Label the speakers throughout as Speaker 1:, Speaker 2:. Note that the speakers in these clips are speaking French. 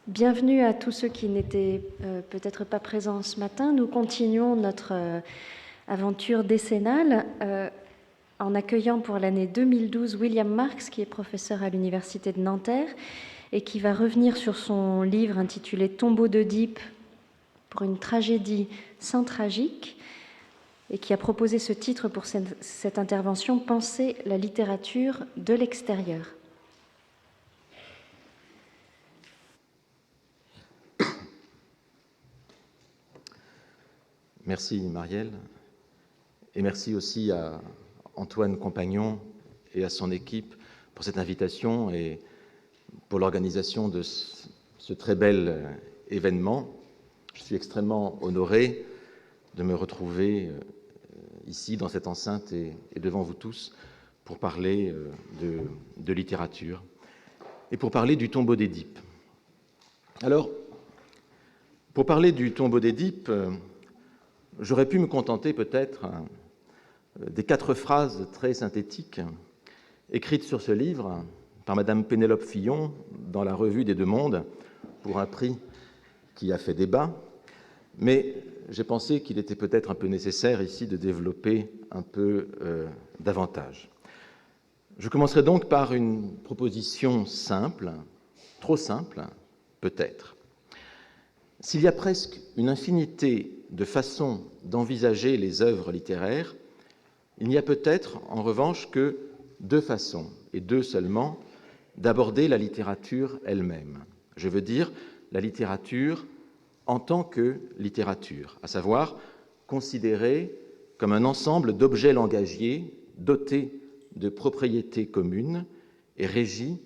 Speaker 1: Bienvenue à tous ceux qui n'étaient peut-être pas présents ce matin. Nous continuons notre aventure décennale en accueillant pour l'année 2012 William Marks, qui est professeur à l'Université de Nanterre et qui va revenir sur son livre intitulé « Tombeau d'Œdipe pour une tragédie sans tragique » et qui a proposé ce titre pour cette intervention « Penser la littérature de l'extérieur ».
Speaker 2: Merci Marielle, et merci aussi à Antoine Compagnon et à son équipe pour cette invitation et pour l'organisation de ce très bel événement. Je suis extrêmement honoré de me retrouver ici dans cette enceinte et devant vous tous pour parler de littérature et pour parler du Tombeau d'Œdipe. Alors, pour parler du Tombeau d'Œdipe, j'aurais pu me contenter peut-être des 4 phrases très synthétiques écrites sur ce livre par Madame Pénélope Fillon dans la Revue des Deux Mondes pour un prix qui a fait débat, mais j'ai pensé qu'il était peut-être un peu nécessaire ici de développer un peu davantage. Je commencerai donc par une proposition simple, trop simple peut-être. S'il y a presque une infinité de façons d'envisager les œuvres littéraires, il n'y a peut-être, en revanche, que 2 façons, et 2 seulement, d'aborder la littérature elle-même. Je veux dire la littérature en tant que littérature, à savoir considérée comme un ensemble d'objets langagiers dotés de propriétés communes et régis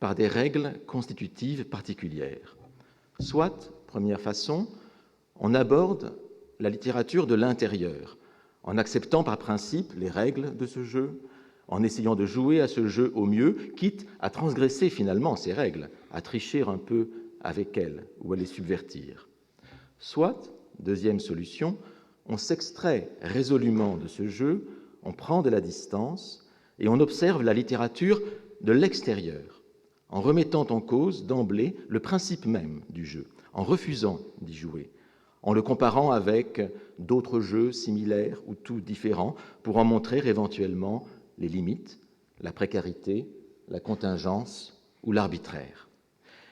Speaker 2: par des règles constitutives particulières. Soit, première façon, on aborde la littérature de l'intérieur, en acceptant par principe les règles de ce jeu, en essayant de jouer à ce jeu au mieux, quitte à transgresser finalement ces règles, à tricher un peu avec elles ou à les subvertir. Soit, deuxième solution, on s'extrait résolument de ce jeu, on prend de la distance et on observe la littérature de l'extérieur, en remettant en cause d'emblée le principe même du jeu, en refusant d'y jouer, en le comparant avec d'autres jeux similaires ou tout différents pour en montrer éventuellement les limites, la précarité, la contingence ou l'arbitraire.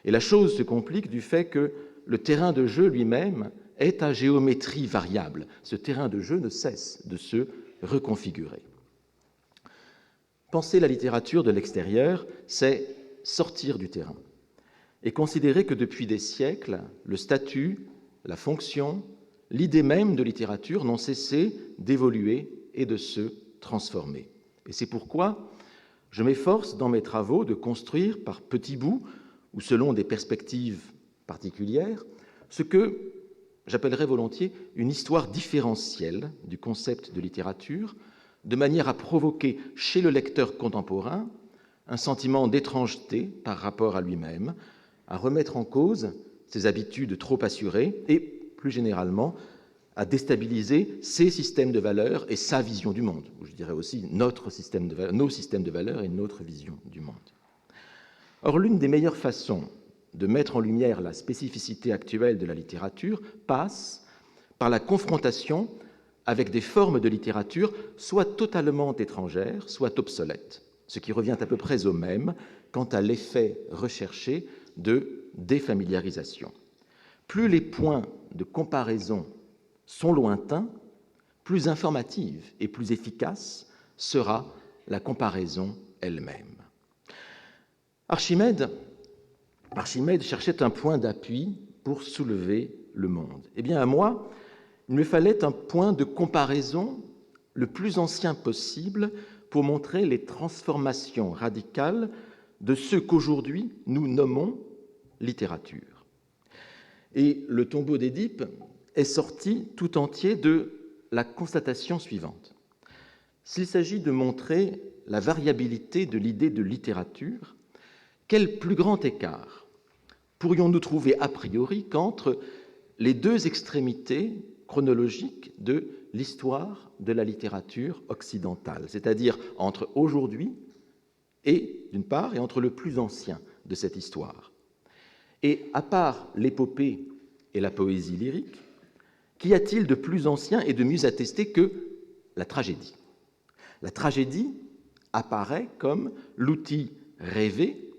Speaker 2: Et la chose se complique du fait que le terrain de jeu lui-même est à géométrie variable. Ce terrain de jeu ne cesse de se reconfigurer. Penser la littérature de l'extérieur, c'est sortir du terrain et considérer que depuis des siècles, le statut, la fonction, l'idée même de littérature n'ont cessé d'évoluer et de se transformer. Et c'est pourquoi je m'efforce dans mes travaux de construire par petits bouts ou selon des perspectives particulières ce que j'appellerais volontiers une histoire différentielle du concept de littérature, de manière à provoquer chez le lecteur contemporain un sentiment d'étrangeté par rapport à lui-même, à remettre en cause ses habitudes trop assurées et, plus généralement, à déstabiliser ses systèmes de valeurs et sa vision du monde, ou je dirais aussi nos systèmes de valeurs et notre vision du monde. Or, l'une des meilleures façons de mettre en lumière la spécificité actuelle de la littérature passe par la confrontation avec des formes de littérature soit totalement étrangères, soit obsolètes, ce qui revient à peu près au même quant à l'effet recherché de défamiliarisation. Plus les points de comparaison sont lointains, plus informative et plus efficace sera la comparaison elle-même. Archimède cherchait un point d'appui pour soulever le monde. Eh bien, à moi, il me fallait un point de comparaison le plus ancien possible pour montrer les transformations radicales de ce qu'aujourd'hui nous nommons littérature. Et le Tombeau d'Œdipe est sorti tout entier de la constatation suivante. S'il s'agit de montrer la variabilité de l'idée de littérature, quel plus grand écart pourrions-nous trouver a priori qu'entre les 2 extrémités chronologiques de l'histoire de la littérature occidentale, c'est-à-dire entre aujourd'hui et, d'une part, et entre le plus ancien de cette histoire. Et à part l'épopée et la poésie lyrique, qu'y a-t-il de plus ancien et de mieux attesté que la tragédie? La tragédie apparaît comme l'outil rêvé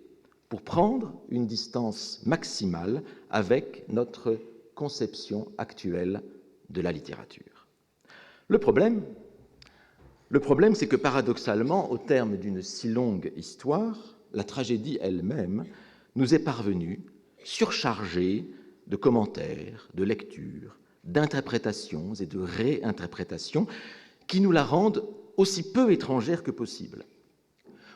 Speaker 2: pour prendre une distance maximale avec notre conception actuelle de la littérature. Le problème, c'est que paradoxalement, au terme d'une si longue histoire, la tragédie elle-même nous est parvenue surchargée de commentaires, de lectures, d'interprétations et de réinterprétations qui nous la rendent aussi peu étrangère que possible.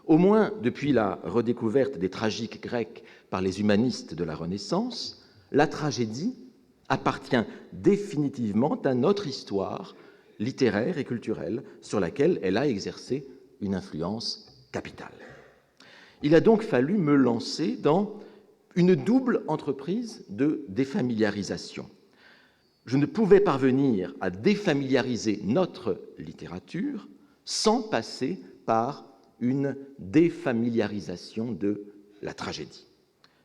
Speaker 2: Au moins depuis la redécouverte des tragiques grecs par les humanistes de la Renaissance, la tragédie appartient définitivement à notre histoire littéraire et culturelle sur laquelle elle a exercé une influence capitale. Il a donc fallu me lancer dans une double entreprise de défamiliarisation. Je ne pouvais parvenir à défamiliariser notre littérature sans passer par une défamiliarisation de la tragédie.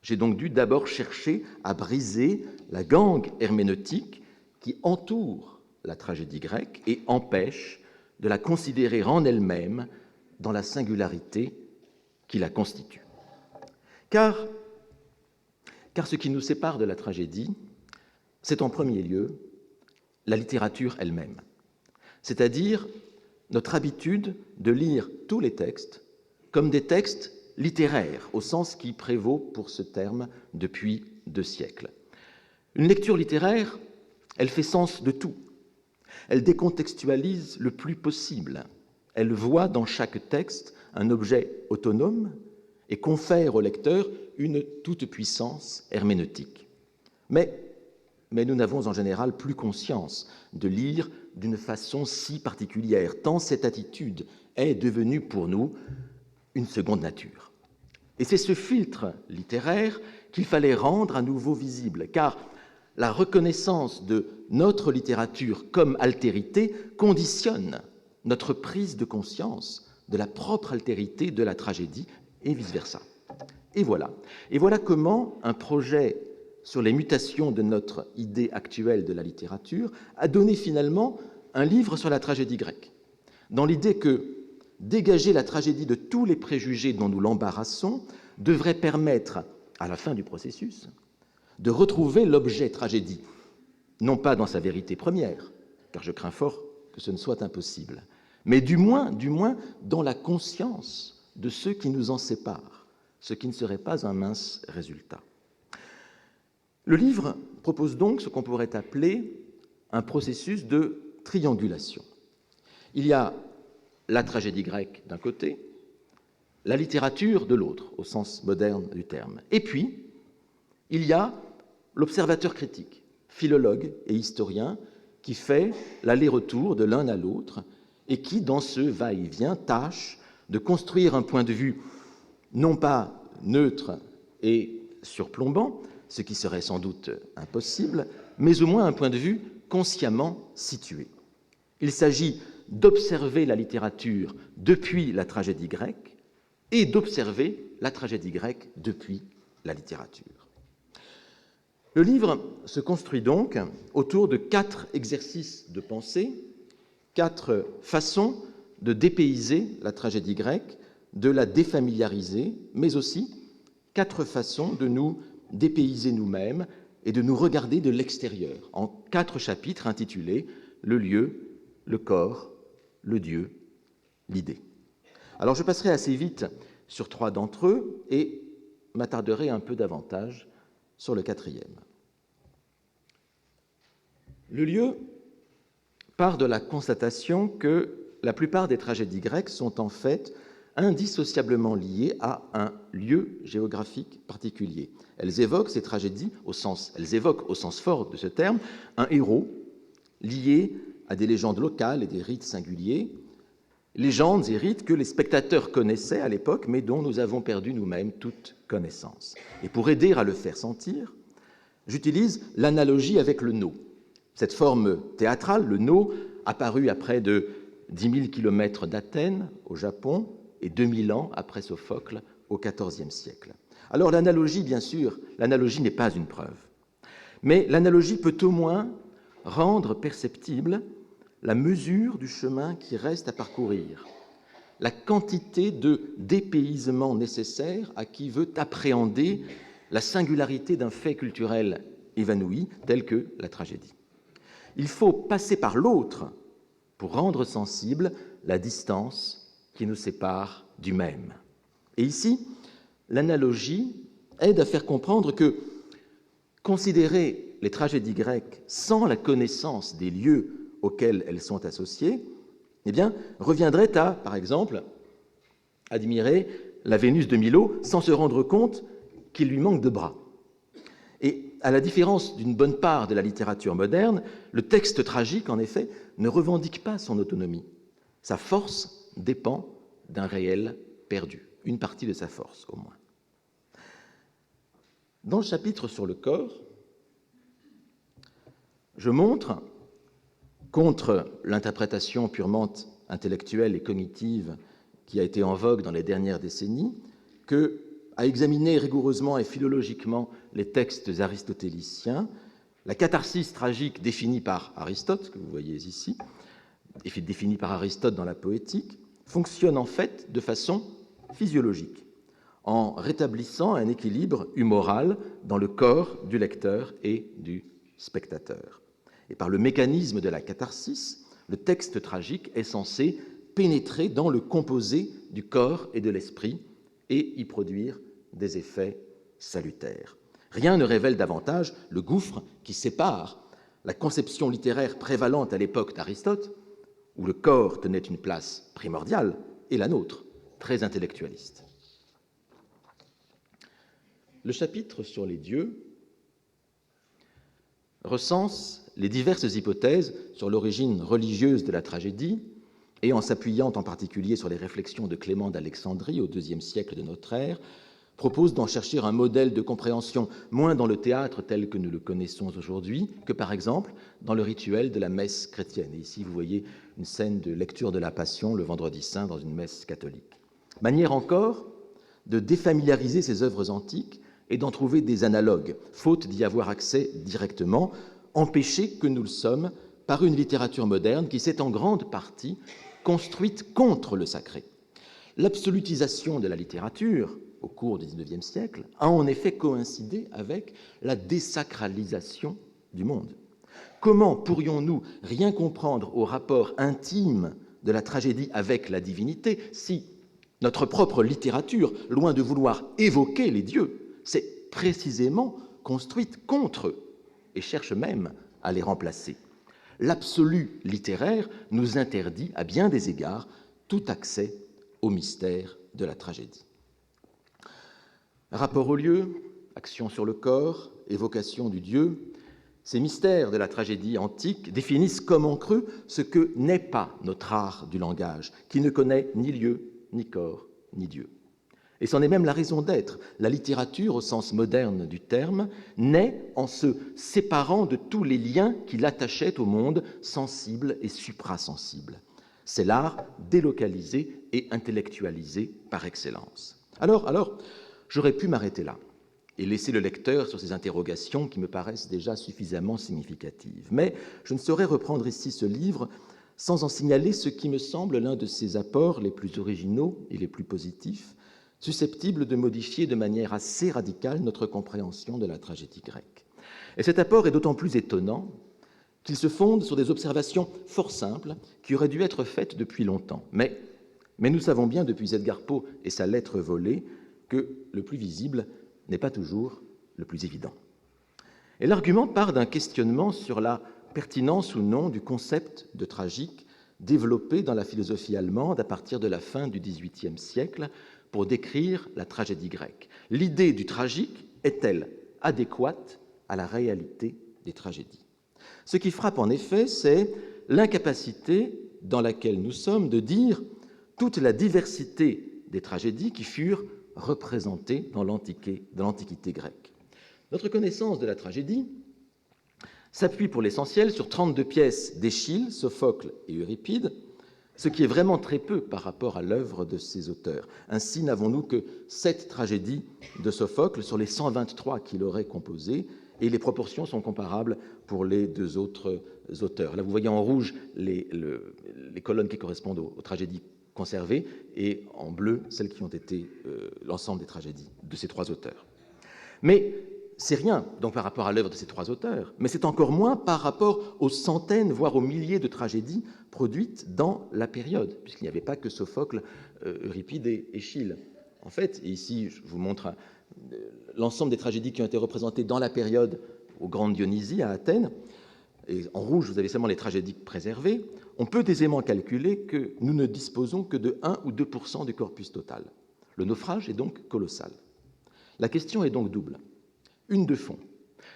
Speaker 2: J'ai donc dû d'abord chercher à briser la gangue herméneutique qui entoure la tragédie grecque et empêche de la considérer en elle-même dans la singularité qui la constitue. Car ce qui nous sépare de la tragédie, c'est en premier lieu la littérature elle-même, c'est-à-dire notre habitude de lire tous les textes comme des textes littéraires, au sens qui prévaut pour ce terme depuis 2 siècles. Une lecture littéraire, elle fait sens de tout. Elle décontextualise le plus possible. Elle voit dans chaque texte un objet autonome et confère au lecteur une toute-puissance herméneutique. Mais nous n'avons en général plus conscience de lire d'une façon si particulière, tant cette attitude est devenue pour nous une seconde nature. Et c'est ce filtre littéraire qu'il fallait rendre à nouveau visible, car la reconnaissance de notre littérature comme altérité conditionne notre prise de conscience de la propre altérité de la tragédie et vice-versa. Et voilà comment un projet sur les mutations de notre idée actuelle de la littérature a donné finalement un livre sur la tragédie grecque, dans l'idée que dégager la tragédie de tous les préjugés dont nous l'embarrassons devrait permettre, à la fin du processus, de retrouver l'objet tragédie, non pas dans sa vérité première, car je crains fort que ce ne soit impossible, mais du moins dans la conscience de ceux qui nous en séparent, ce qui ne serait pas un mince résultat. Le livre propose donc ce qu'on pourrait appeler un processus de triangulation. Il y a la tragédie grecque d'un côté, la littérature de l'autre, au sens moderne du terme. Et puis, il y a l'observateur critique, philologue et historien, qui fait l'aller-retour de l'un à l'autre et qui, dans ce va-et-vient, tâche de construire un point de vue non pas neutre et surplombant, ce qui serait sans doute impossible, mais au moins un point de vue consciemment situé. Il s'agit d'observer la littérature depuis la tragédie grecque et d'observer la tragédie grecque depuis la littérature. Le livre se construit donc autour de 4 exercices de pensée, 4 façons de dépayser la tragédie grecque, de la défamiliariser, mais aussi 4 façons de nous dépayser nous-mêmes et de nous regarder de l'extérieur, en 4 chapitres intitulés « Le lieu, le corps, le Dieu, l'idée ». Alors je passerai assez vite sur 3 d'entre eux et m'attarderai un peu davantage sur le 4e. Le lieu part de la constatation que la plupart des tragédies grecques sont en fait indissociablement liées à un lieu géographique particulier. Elles évoquent ces tragédies au sens fort de ce terme, un héros lié à des légendes locales et des rites singuliers, légendes et rites que les spectateurs connaissaient à l'époque, mais dont nous avons perdu nous-mêmes toute connaissance. Et pour aider à le faire sentir, j'utilise l'analogie avec le nô. Cette forme théâtrale, le nô, apparue à près de 10 000 kilomètres d'Athènes, au Japon, et 2000 ans après Sophocle, au XIVe siècle. Alors l'analogie, bien sûr, l'analogie n'est pas une preuve, mais l'analogie peut au moins rendre perceptible la mesure du chemin qui reste à parcourir, la quantité de dépaysement nécessaire à qui veut appréhender la singularité d'un fait culturel évanoui tel que la tragédie. Il faut passer par l'autre pour rendre sensible la distance qui nous sépare du même. Et ici, l'analogie aide à faire comprendre que considérer les tragédies grecques sans la connaissance des lieux auxquels elles sont associées, eh bien, reviendrait à, par exemple, admirer la Vénus de Milo sans se rendre compte qu'il lui manque de bras. Et à la différence d'une bonne part de la littérature moderne, le texte tragique, en effet, ne revendique pas son autonomie. Sa force dépend d'un réel perdu, une partie de sa force au moins. Dans le chapitre sur le corps, je montre, contre l'interprétation purement intellectuelle et cognitive qui a été en vogue dans les dernières décennies, que, à examiner rigoureusement et philologiquement les textes aristotéliciens, la catharsis tragique définie par Aristote, que vous voyez ici, et définie par Aristote dans la Poétique, fonctionne en fait de façon physiologique, en rétablissant un équilibre humoral dans le corps du lecteur et du spectateur. Et par le mécanisme de la catharsis, le texte tragique est censé pénétrer dans le composé du corps et de l'esprit et y produire des effets salutaires. Rien ne révèle davantage le gouffre qui sépare la conception littéraire prévalente à l'époque d'Aristote, où le corps tenait une place primordiale, et la nôtre, très intellectualiste. Le chapitre sur les dieux recense les diverses hypothèses sur l'origine religieuse de la tragédie, et en s'appuyant en particulier sur les réflexions de Clément d'Alexandrie au IIe siècle de notre ère, propose d'en chercher un modèle de compréhension moins dans le théâtre tel que nous le connaissons aujourd'hui que, par exemple, dans le rituel de la messe chrétienne. Et ici, vous voyez une scène de lecture de la Passion le vendredi saint dans une messe catholique. Manière encore de défamiliariser ces œuvres antiques et d'en trouver des analogues, faute d'y avoir accès directement, empêchés que nous le sommes par une littérature moderne qui s'est en grande partie construite contre le sacré. L'absolutisation de la littérature au cours du XIXe siècle a en effet coïncidé avec la désacralisation du monde. Comment pourrions-nous rien comprendre au rapport intime de la tragédie avec la divinité si notre propre littérature, loin de vouloir évoquer les dieux, s'est précisément construite contre eux et cherche même à les remplacer? L'absolu littéraire nous interdit, à bien des égards, tout accès au mystère de la tragédie. Rapport au lieu, action sur le corps, évocation du Dieu, ces mystères de la tragédie antique définissent comme en creux ce que n'est pas notre art du langage, qui ne connaît ni lieu, ni corps, ni Dieu. Et c'en est même la raison d'être. La littérature, au sens moderne du terme, naît en se séparant de tous les liens qui l'attachaient au monde sensible et suprasensible. C'est l'art délocalisé et intellectualisé par excellence. Alors, j'aurais pu m'arrêter là et laisser le lecteur sur ces interrogations qui me paraissent déjà suffisamment significatives. Mais je ne saurais reprendre ici ce livre sans en signaler ce qui me semble l'un de ses apports les plus originaux et les plus positifs, susceptibles de modifier de manière assez radicale notre compréhension de la tragédie grecque. Et cet apport est d'autant plus étonnant qu'il se fonde sur des observations fort simples qui auraient dû être faites depuis longtemps. Mais nous savons bien, depuis Edgar Poe et sa lettre volée, que le plus visible n'est pas toujours le plus évident. Et l'argument part d'un questionnement sur la pertinence ou non du concept de tragique développé dans la philosophie allemande à partir de la fin du XVIIIe siècle pour décrire la tragédie grecque. L'idée du tragique est-elle adéquate à la réalité des tragédies? Ce qui frappe en effet, c'est l'incapacité dans laquelle nous sommes de dire toute la diversité des tragédies qui furent représentées dans l'Antiquité grecque. Notre connaissance de la tragédie s'appuie pour l'essentiel sur 32 pièces d'Échille, Sophocle et Euripide, ce qui est vraiment très peu par rapport à l'œuvre de ces auteurs. Ainsi, n'avons-nous que 7 tragédies de Sophocle sur les 123 qu'il aurait composées, et les proportions sont comparables pour les 2 autres auteurs. Là, vous voyez en rouge les colonnes qui correspondent aux tragédies conservées, et en bleu, celles qui ont été l'ensemble des tragédies de ces 3 auteurs. Mais c'est rien, donc, par rapport à l'œuvre de ces 3 auteurs, mais c'est encore moins par rapport aux centaines, voire aux milliers de tragédies produites dans la période, puisqu'il n'y avait pas que Sophocle, Euripide et Échille. En fait, et ici, je vous montre l'ensemble des tragédies qui ont été représentées dans la période aux Grandes Dionysies à Athènes, et en rouge, vous avez seulement les tragédies préservées. On peut aisément calculer que nous ne disposons que de 1 ou 2% du corpus total. Le naufrage est donc colossal. La question est donc double. Une de fond.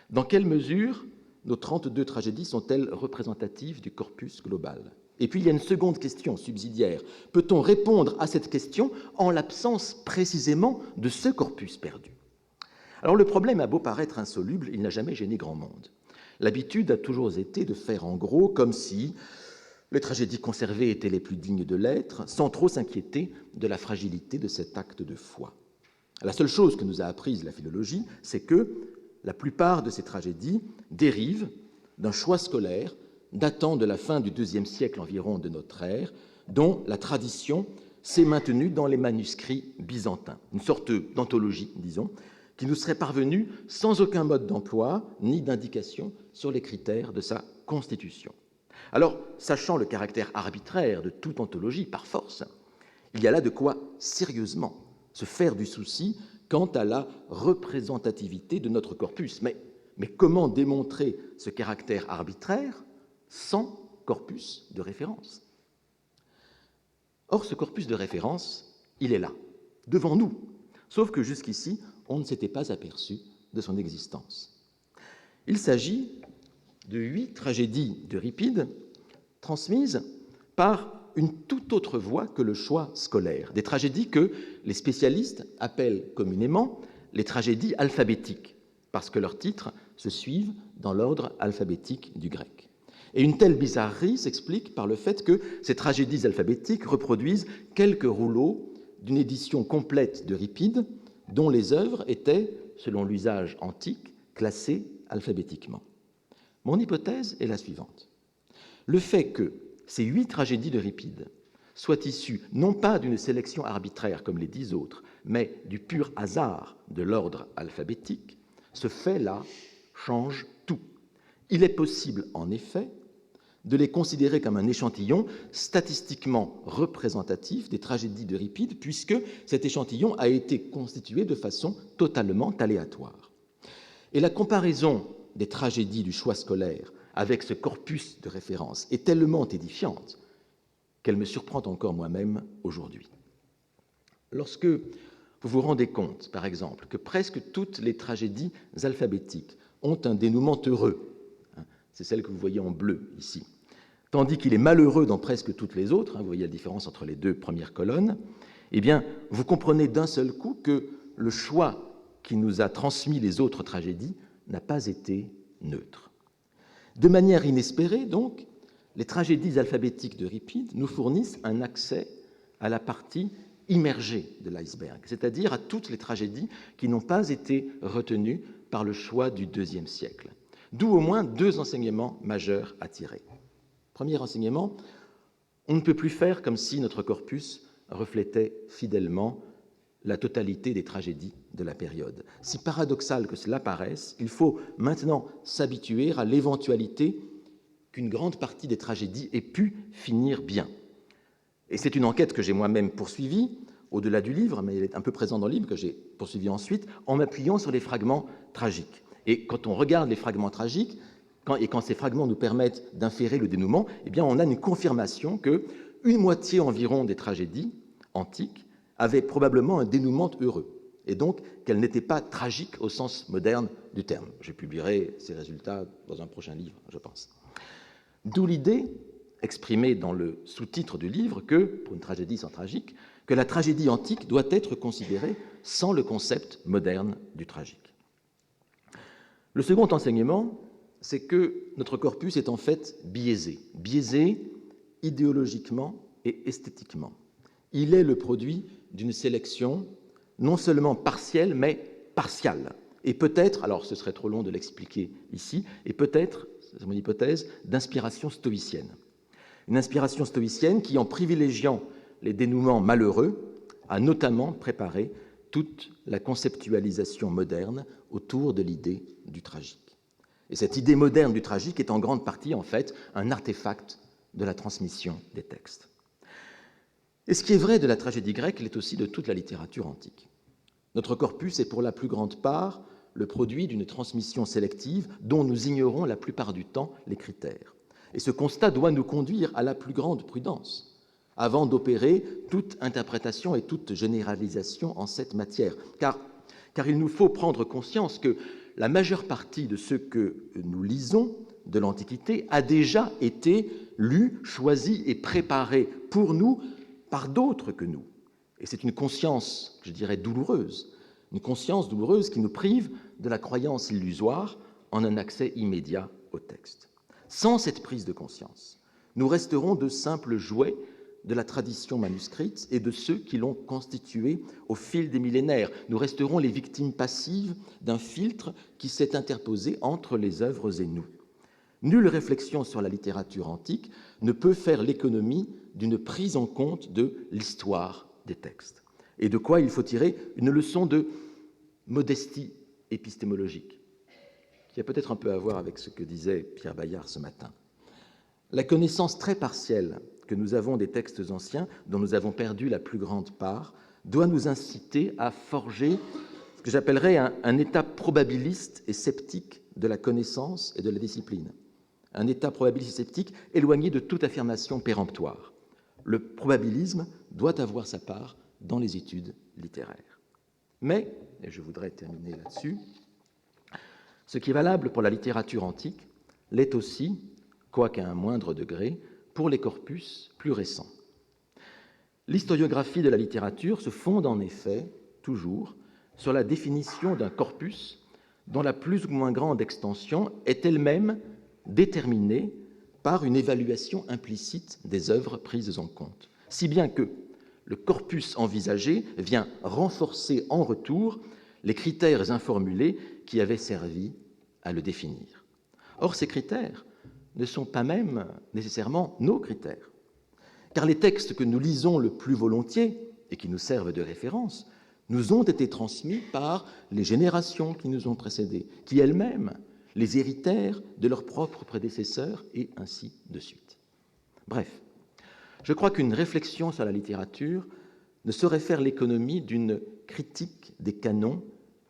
Speaker 2: Dans quelle mesure nos 32 tragédies sont-elles représentatives du corpus global? Et puis il y a une seconde question subsidiaire. Peut-on répondre à cette question en l'absence précisément de ce corpus perdu? Alors le problème a beau paraître insoluble, il n'a jamais gêné grand monde. L'habitude a toujours été de faire en gros comme si les tragédies conservées étaient les plus dignes de l'être, sans trop s'inquiéter de la fragilité de cet acte de foi. La seule chose que nous a apprise la philologie, c'est que la plupart de ces tragédies dérivent d'un choix scolaire datant de la fin du IIe siècle environ de notre ère, dont la tradition s'est maintenue dans les manuscrits byzantins, une sorte d'anthologie, disons, qui nous serait parvenue sans aucun mode d'emploi ni d'indication sur les critères de sa constitution. Alors, sachant le caractère arbitraire de toute anthologie, par force, il y a là de quoi sérieusement se faire du souci quant à la représentativité de notre corpus. Mais comment démontrer ce caractère arbitraire sans corpus de référence? Or, ce corpus de référence, il est là, devant nous, sauf que jusqu'ici, on ne s'était pas aperçu de son existence. Il s'agit de 8 tragédies d'Euripide transmises par une toute autre voie que le choix scolaire, des tragédies que les spécialistes appellent communément les tragédies alphabétiques, parce que leurs titres se suivent dans l'ordre alphabétique du grec. Et une telle bizarrerie s'explique par le fait que ces tragédies alphabétiques reproduisent quelques rouleaux d'une édition complète d'Euripide, dont les œuvres étaient, selon l'usage antique, classées alphabétiquement. Mon hypothèse est la suivante. Le fait que ces 8 tragédies d'Euripide soient issues non pas d'une sélection arbitraire comme les 10 autres, mais du pur hasard de l'ordre alphabétique, ce fait-là change tout. Il est possible, en effet, de les considérer comme un échantillon statistiquement représentatif des tragédies d'Euripide, puisque cet échantillon a été constitué de façon totalement aléatoire. Et la comparaison des tragédies du choix scolaire avec ce corpus de référence est tellement édifiante qu'elle me surprend encore moi-même aujourd'hui. Lorsque vous vous rendez compte, par exemple, que presque toutes les tragédies alphabétiques ont un dénouement heureux, c'est celle que vous voyez en bleu ici, tandis qu'il est malheureux dans presque toutes les autres, vous voyez la différence entre les 2 premières colonnes, eh bien, vous comprenez d'un seul coup que le choix qui nous a transmis les autres tragédies n'a pas été neutre. De manière inespérée, donc, les tragédies alphabétiques d'Euripide nous fournissent un accès à la partie immergée de l'iceberg, c'est-à-dire à toutes les tragédies qui n'ont pas été retenues par le choix du IIe siècle. D'où au moins 2 enseignements majeurs à tirer. Premier enseignement, on ne peut plus faire comme si notre corpus reflétait fidèlement la totalité des tragédies de la période. Si paradoxal que cela paraisse, il faut maintenant s'habituer à l'éventualité qu'une grande partie des tragédies ait pu finir bien. Et c'est une enquête que j'ai moi-même poursuivie, au-delà du livre, mais elle est un peu présente dans le livre, que j'ai poursuivie ensuite, en m'appuyant sur les fragments tragiques. Et quand on regarde les fragments tragiques, quand ces fragments nous permettent d'inférer le dénouement, eh bien on a une confirmation que une moitié environ des tragédies antiques avaient probablement un dénouement heureux, et donc qu'elles n'étaient pas tragiques au sens moderne du terme. Je publierai ces résultats dans un prochain livre, je pense. D'où l'idée, exprimée dans le sous-titre du livre, que, pour une tragédie sans tragique, que la tragédie antique doit être considérée sans le concept moderne du tragique. Le second enseignement, c'est que notre corpus est en fait biaisé idéologiquement et esthétiquement. Il est le produit d'une sélection non seulement partielle, mais partiale. Et peut-être, alors ce serait trop long de l'expliquer ici, et peut-être, c'est mon hypothèse, d'inspiration stoïcienne. Une inspiration stoïcienne qui, en privilégiant les dénouements malheureux, a notamment préparé toute la conceptualisation moderne autour de l'idée du tragique. Et cette idée moderne du tragique est en grande partie, en fait, un artefact de la transmission des textes. Et ce qui est vrai de la tragédie grecque l'est aussi de toute la littérature antique. Notre corpus est pour la plus grande part le produit d'une transmission sélective dont nous ignorons la plupart du temps les critères. Et ce constat doit nous conduire à la plus grande prudence avant d'opérer toute interprétation et toute généralisation en cette matière. Car il nous faut prendre conscience que la majeure partie de ce que nous lisons de l'Antiquité a déjà été lu, choisi et préparé pour nous par d'autres que nous. Et c'est une conscience, je dirais, douloureuse, une conscience douloureuse qui nous prive de la croyance illusoire en un accès immédiat au texte. Sans cette prise de conscience, nous resterons de simples jouets de la tradition manuscrite et de ceux qui l'ont constituée au fil des millénaires. Nous resterons les victimes passives d'un filtre qui s'est interposé entre les œuvres et nous. Nulle réflexion sur la littérature antique ne peut faire l'économie d'une prise en compte de l'histoire des textes, et de quoi il faut tirer une leçon de modestie épistémologique, qui a peut-être un peu à voir avec ce que disait Pierre Bayard ce matin. La connaissance très partielle que nous avons des textes anciens, dont nous avons perdu la plus grande part, doit nous inciter à forger ce que j'appellerais un état probabiliste et sceptique de la connaissance et de la discipline. Un état probabiliste et sceptique éloigné de toute affirmation péremptoire. Le probabilisme doit avoir sa part dans les études littéraires. Mais, et je voudrais terminer là-dessus, ce qui est valable pour la littérature antique l'est aussi, quoiqu'à un moindre degré, pour les corpus plus récents. L'historiographie de la littérature se fonde en effet, toujours, sur la définition d'un corpus dont la plus ou moins grande extension est elle-même déterminée par une évaluation implicite des œuvres prises en compte, si bien que le corpus envisagé vient renforcer en retour les critères informulés qui avaient servi à le définir. Or, ces critères ne sont pas même nécessairement nos critères, car les textes que nous lisons le plus volontiers et qui nous servent de référence nous ont été transmis par les générations qui nous ont précédés, qui elles-mêmes les héritèrent de leurs propres prédécesseurs, et ainsi de suite. Bref, je crois qu'une réflexion sur la littérature ne saurait faire l'économie d'une critique des canons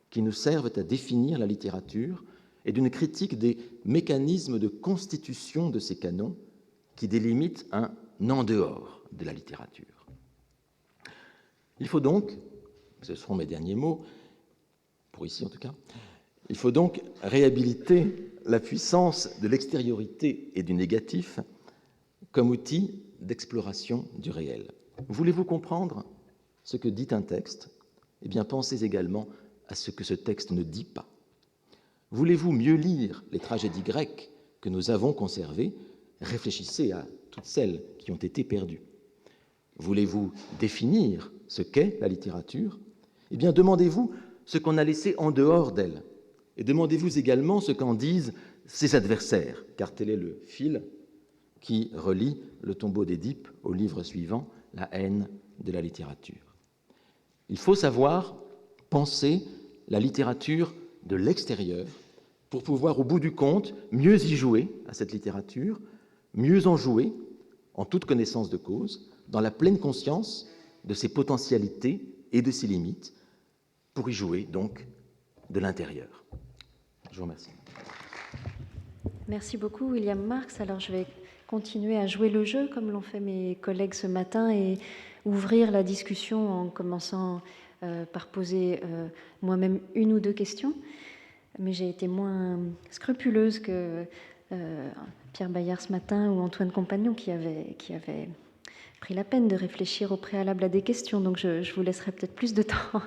Speaker 2: qui nous servent à définir la littérature et d'une critique des mécanismes de constitution de ces canons qui délimitent un en dehors de la littérature. Il faut donc, ce seront mes derniers mots, pour ici en tout cas, il faut donc réhabiliter la puissance de l'extériorité et du négatif comme outil d'exploration du réel. Voulez-vous comprendre ce que dit un texte? Eh bien, pensez également à ce que ce texte ne dit pas. Voulez-vous mieux lire les tragédies grecques que nous avons conservées? Réfléchissez à toutes celles qui ont été perdues. Voulez-vous définir ce qu'est la littérature? Eh bien, demandez-vous ce qu'on a laissé en dehors d'elle. Et demandez-vous également ce qu'en disent ses adversaires, car tel est le fil qui relie le tombeau d'Édipe au livre suivant, La haine de la littérature. Il faut savoir penser la littérature de l'extérieur pour pouvoir, au bout du compte, mieux y jouer à cette littérature, mieux en jouer, en toute connaissance de cause, dans la pleine conscience de ses potentialités et de ses limites, pour y jouer, donc, de l'intérieur. Je vous remercie.
Speaker 1: Merci beaucoup, William Marx. Alors, je vais continuer à jouer le jeu, comme l'ont fait mes collègues ce matin, et ouvrir la discussion en commençant par poser moi-même une ou deux questions. Mais j'ai été moins scrupuleuse que Pierre Bayard ce matin ou Antoine Compagnon qui avait pris la peine de réfléchir au préalable à des questions. Donc je vous laisserai peut-être plus de temps.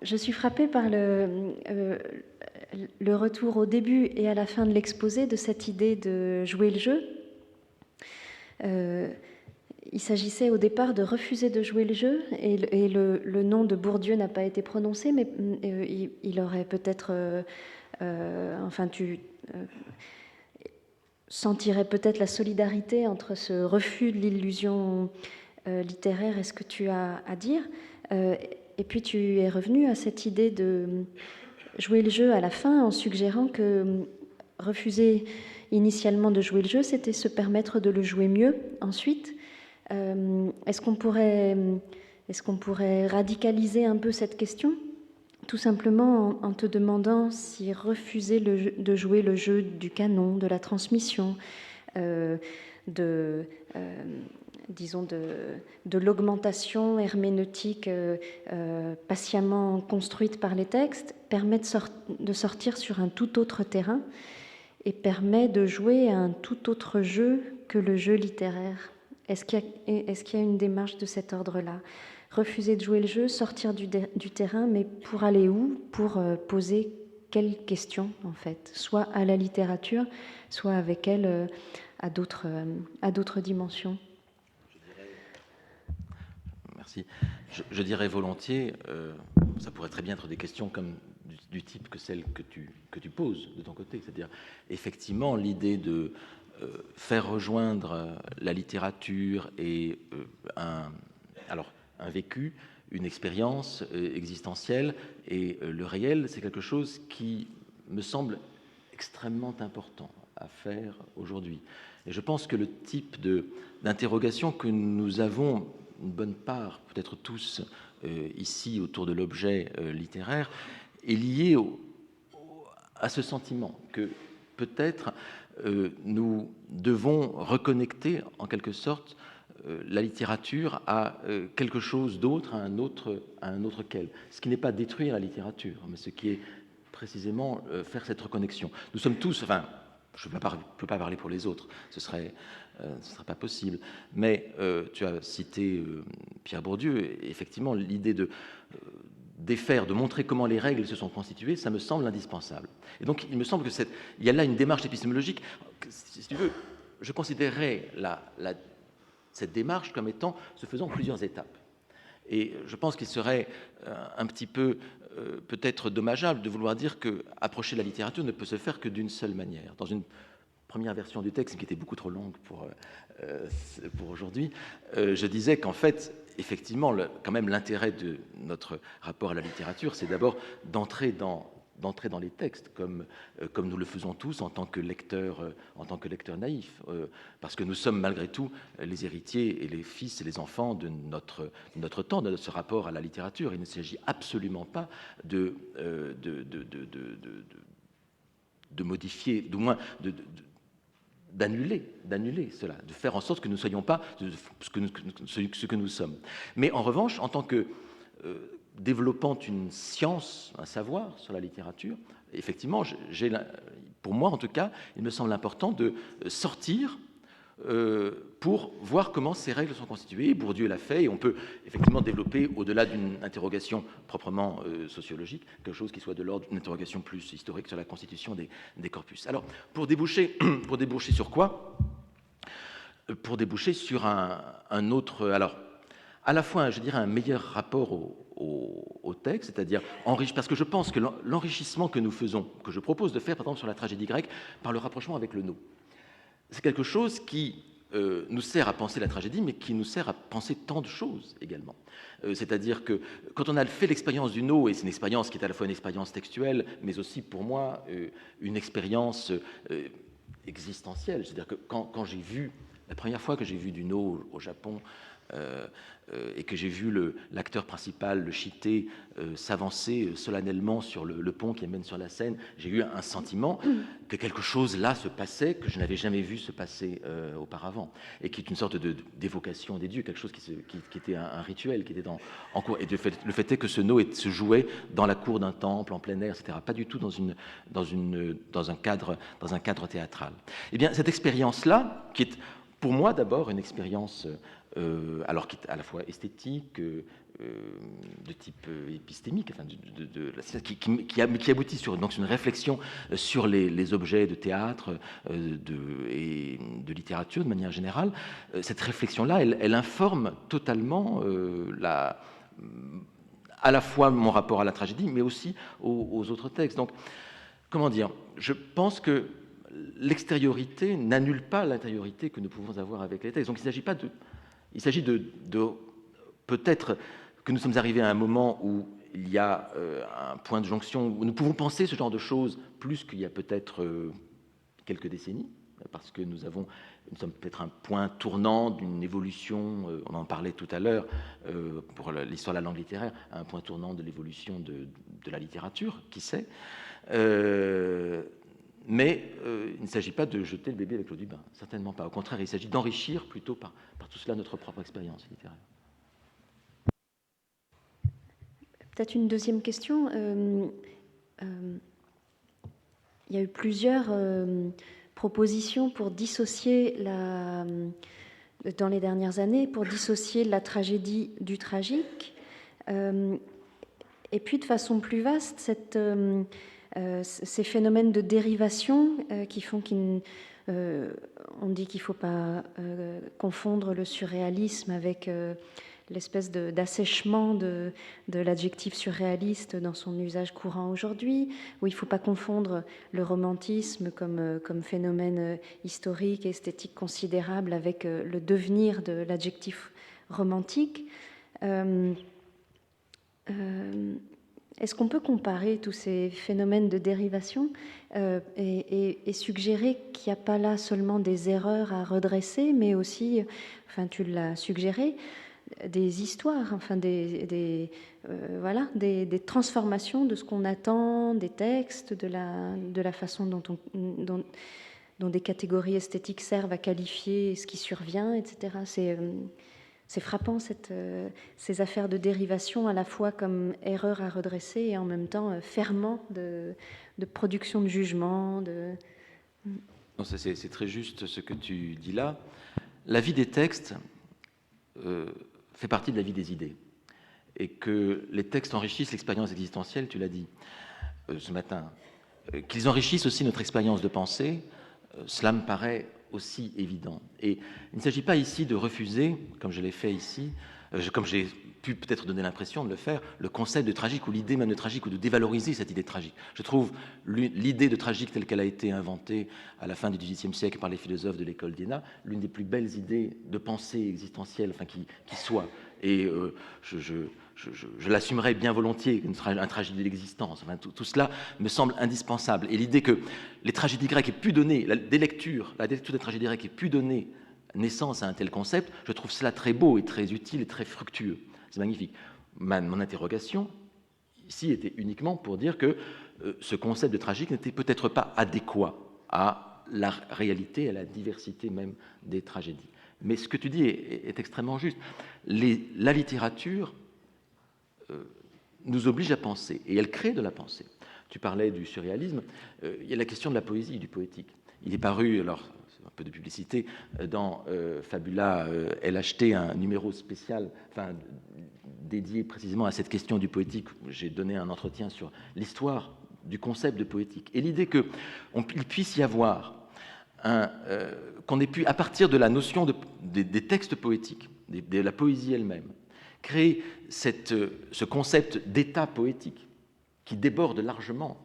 Speaker 1: Je suis frappée par le retour au début et à la fin de l'exposé de cette idée de jouer le jeu. Il s'agissait au départ de refuser de jouer le jeu, et le nom de Bourdieu n'a pas été prononcé, mais il aurait peut-être... tu sentirais peut-être la solidarité entre ce refus de l'illusion littéraire et ce que tu as à dire. Et puis tu es revenu à cette idée de jouer le jeu à la fin en suggérant que refuser initialement de jouer le jeu, c'était se permettre de le jouer mieux ensuite. Est-ce qu'on pourrait radicaliser un peu cette question, tout simplement en te demandant si refuser de jouer le jeu du canon, de la transmission, disons de l'augmentation herméneutique patiemment construite par les textes, permet de sortir sur un tout autre terrain et permet de jouer un tout autre jeu que le jeu littéraire. Est-ce qu'il y a une démarche de cet ordre-là? Refuser de jouer le jeu, sortir du terrain, mais pour aller où? Pour poser quelles questions, en fait, soit à la littérature, soit avec elle à d'autres dimensions.
Speaker 2: Merci. Je dirais volontiers, ça pourrait très bien être des questions comme du type que celle que tu poses de ton côté, c'est-à-dire effectivement l'idée de faire rejoindre la littérature et un vécu, une expérience existentielle et le réel, c'est quelque chose qui me semble extrêmement important à faire aujourd'hui. Et je pense que le type d'interrogation que nous avons, une bonne part, peut-être tous, ici autour de l'objet littéraire, est lié à ce sentiment que peut-être nous devons reconnecter en quelque sorte la littérature à quelque chose d'autre, à un autre qu'elle. Ce qui n'est pas détruire la littérature, mais ce qui est précisément faire cette reconnexion. Nous sommes tous, enfin, je ne peux pas parler pour les autres, ce ne serait pas possible, mais tu as cité Pierre Bourdieu, et effectivement, l'idée de défaire, de montrer comment les règles se sont constituées, ça me semble indispensable. Et donc, il me semble qu'il y a là une démarche épistémologique. Si tu veux, je considérerais cette démarche comme étant, se faisant en plusieurs étapes. Et je pense qu'il serait un petit peu peut-être dommageable de vouloir dire que approcher la littérature ne peut se faire que d'une seule manière. Dans une première version du texte, qui était beaucoup trop longue pour aujourd'hui, je disais qu'en fait, effectivement, quand même l'intérêt de notre rapport à la littérature, c'est d'abord d'entrer dans les textes, comme nous le faisons tous en tant que lecteurs naïfs, parce que nous sommes malgré tout les héritiers et les fils et les enfants de notre temps, de ce rapport à la littérature. Il ne s'agit absolument pas de modifier, du moins d'annuler cela, de faire en sorte que nous ne soyons pas ce que nous sommes. Mais en revanche, en tant que développant une science, un savoir sur la littérature, effectivement, pour moi en tout cas, il me semble important de sortir pour voir comment ces règles sont constituées. Bourdieu l'a fait, et on peut effectivement développer, au-delà d'une interrogation proprement sociologique, quelque chose qui soit de l'ordre d'une interrogation plus historique sur la constitution des corpus. Alors, pour déboucher sur quoi? Pour déboucher sur un autre... Alors, à la fois, je dirais, un meilleur rapport au texte, c'est-à-dire parce que je pense que l'enrichissement que nous faisons, que je propose de faire, par exemple, sur la tragédie grecque, par le rapprochement avec le nous, c'est quelque chose qui nous sert à penser la tragédie, mais qui nous sert à penser tant de choses également. C'est-à-dire que quand on a fait l'expérience du no, et c'est une expérience qui est à la fois une expérience textuelle, mais aussi pour moi une expérience existentielle, c'est-à-dire que quand j'ai vu, la première fois que j'ai vu du no au Japon, et que j'ai vu l'acteur principal, le Shité, s'avancer solennellement sur le pont qui mène sur la Seine, j'ai eu un sentiment que quelque chose là se passait, que je n'avais jamais vu se passer auparavant, et qui est une sorte d'évocation des dieux, quelque chose qui était un rituel, qui était en cours. Et le fait est que ce no se jouait dans la cour d'un temple, en plein air, etc., pas du tout dans un cadre théâtral. Eh bien, cette expérience-là, qui est pour moi d'abord une expérience... alors qui est à la fois esthétique, de type épistémique, enfin qui aboutit sur donc une réflexion sur les objets de théâtre et de littérature de manière générale, cette réflexion-là, elle informe totalement à la fois mon rapport à la tragédie, mais aussi aux autres textes. Donc, comment dire, je pense que l'extériorité n'annule pas l'intériorité que nous pouvons avoir avec les textes. Donc, il s'agit de peut-être que nous sommes arrivés à un moment où il y a un point de jonction où nous pouvons penser ce genre de choses plus qu'il y a peut-être quelques décennies, parce que nous sommes peut-être un point tournant d'une évolution, on en parlait tout à l'heure pour l'histoire de la langue littéraire, un point tournant de l'évolution de la littérature, qui sait. Mais il ne s'agit pas de jeter le bébé avec l'eau du bain, certainement pas. Au contraire, il s'agit d'enrichir plutôt par tout cela notre propre expérience littéraire.
Speaker 1: Peut-être une deuxième question. Il y a eu plusieurs propositions pour dissocier dans les dernières années, pour dissocier la tragédie du tragique. Et puis, de façon plus vaste, ces phénomènes de dérivation qui font on dit qu'il ne faut pas confondre le surréalisme avec l'espèce d'assèchement de l'adjectif surréaliste dans son usage courant aujourd'hui, où il ne faut pas confondre le romantisme comme phénomène historique et esthétique considérable avec le devenir de l'adjectif romantique. Est-ce qu'on peut comparer tous ces phénomènes de dérivation et suggérer qu'il n'y a pas là seulement des erreurs à redresser, mais aussi, enfin tu l'as suggéré, des histoires, enfin des transformations de ce qu'on attend des textes, de la façon dont des catégories esthétiques servent à qualifier ce qui survient, etc. C'est frappant, ces affaires de dérivation, à la fois comme erreur à redresser et en même temps ferment de production de jugement.
Speaker 2: C'est très juste ce que tu dis là. La vie des textes fait partie de la vie des idées. Et que les textes enrichissent l'expérience existentielle, tu l'as dit ce matin. Qu'ils enrichissent aussi notre expérience de pensée, cela me paraît aussi évident. Et il ne s'agit pas ici de refuser, comme je l'ai fait ici, comme j'ai pu peut-être donner l'impression de le faire, le concept de tragique ou l'idée même de tragique, ou de dévaloriser cette idée de tragique. Je trouve l'idée de tragique telle qu'elle a été inventée à la fin du XVIIIe siècle par les philosophes de l'école d'Iéna, l'une des plus belles idées de pensée existentielle qui soit. Et je l'assumerai bien volontiers, un tragédie de l'existence. Enfin, tout cela me semble indispensable. Et l'idée que les tragédies grecques aient pu donner, la lecture des tragédies grecques ait pu donner naissance à un tel concept, je trouve cela très beau et très utile et très fructueux. C'est magnifique. Mon interrogation ici était uniquement pour dire que ce concept de tragique n'était peut-être pas adéquat à la réalité, à la diversité même des tragédies. Mais ce que tu dis est extrêmement juste. La littérature nous oblige à penser, et elle crée de la pensée. Tu parlais du surréalisme, il y a la question de la poésie, du poétique. Il est paru, alors c'est un peu de publicité, dans Fabula LHT, un numéro spécial, dédié précisément à cette question du poétique. J'ai donné un entretien sur l'histoire du concept de poétique. Et l'idée qu'il puisse y avoir qu'on ait pu, à partir de la notion des textes poétiques, de la poésie elle-même, créer ce concept d'état poétique qui déborde largement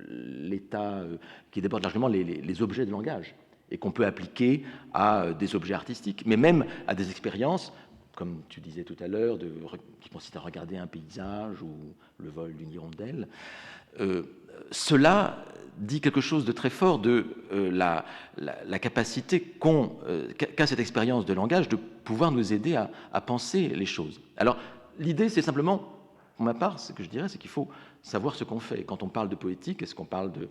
Speaker 2: l'état, qui déborde largement les objets de langage, et qu'on peut appliquer à des objets artistiques, mais même à des expériences, comme tu disais tout à l'heure, qui consistent à regarder un paysage ou le vol d'une hirondelle. Cela dit quelque chose de très fort de la capacité qu'a cette expérience de langage de pouvoir nous aider à penser les choses. Alors, l'idée, c'est simplement, pour ma part, ce que je dirais, c'est qu'il faut savoir ce qu'on fait. Quand on parle de poétique, est-ce qu'on parle de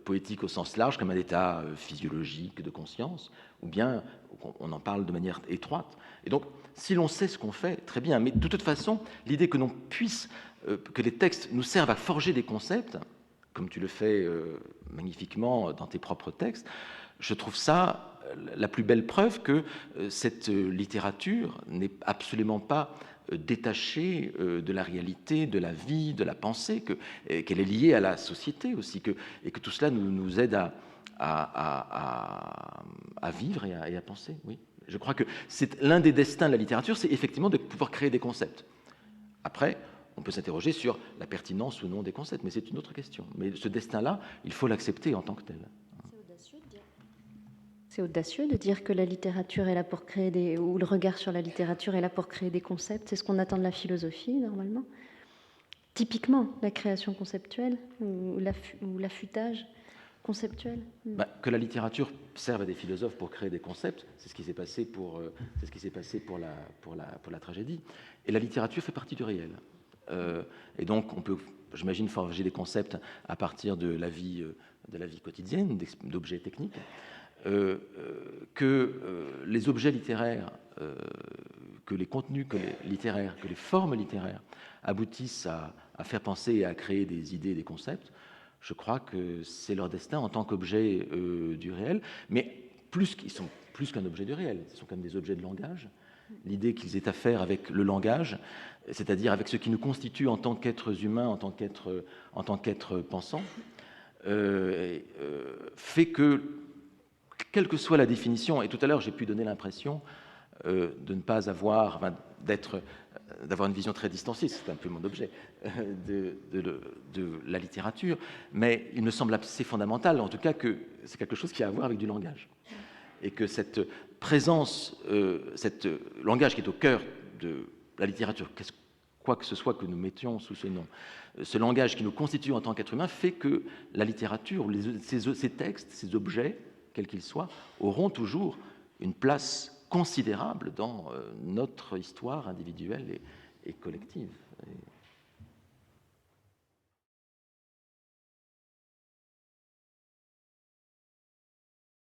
Speaker 2: poétique au sens large, comme un état physiologique de conscience, ou bien on en parle de manière étroite? Et donc, si l'on sait ce qu'on fait, très bien. Mais de toute façon, l'idée que l'on puisse, que les textes nous servent à forger des concepts, comme tu le fais magnifiquement dans tes propres textes, je trouve ça la plus belle preuve que cette littérature n'est absolument pas détachée de la réalité, de la vie, de la pensée, qu'elle est liée à la société aussi, et que tout cela nous aide à vivre et à penser, oui. Je crois que c'est l'un des destins de la littérature, c'est effectivement de pouvoir créer des concepts. Après, on peut s'interroger sur la pertinence ou non des concepts, mais c'est une autre question. Mais ce destin-là, il faut l'accepter en tant que tel.
Speaker 1: C'est audacieux de dire que la littérature est là pour créer ou le regard sur la littérature est là pour créer des concepts. C'est ce qu'on attend de la philosophie, normalement. Typiquement, la création conceptuelle ou l'affûtage conceptuel.
Speaker 2: Que la littérature serve à des philosophes pour créer des concepts, c'est ce qui s'est passé pour la tragédie. Et la littérature fait partie du réel. Et donc, on peut, j'imagine, forger des concepts à partir de la vie quotidienne, d'objets techniques. Les objets littéraires, que les contenus littéraires, que les formes littéraires aboutissent à faire penser et à créer des idées, des concepts, je crois que c'est leur destin en tant qu'objet du réel, mais ils sont plus qu'un objet du réel, ce sont quand même des objets de langage. L'idée qu'ils aient à faire avec le langage, c'est-à-dire avec ce qui nous constitue en tant qu'êtres humains, en tant qu'êtres pensants, fait que, quelle que soit la définition, et tout à l'heure j'ai pu donner l'impression de ne pas avoir, d'avoir une vision très distanciée, c'est un peu mon objet, de la littérature, mais il me semble assez fondamental, en tout cas, que c'est quelque chose qui a à voir avec du langage. Et que cette présence, cet langage qui est au cœur de la littérature, quoi que ce soit que nous mettions sous ce nom, ce langage qui nous constitue en tant qu'être humain, fait que la littérature, ces textes, ces objets, quels qu'ils soient, auront toujours une place considérable dans notre histoire individuelle et collective.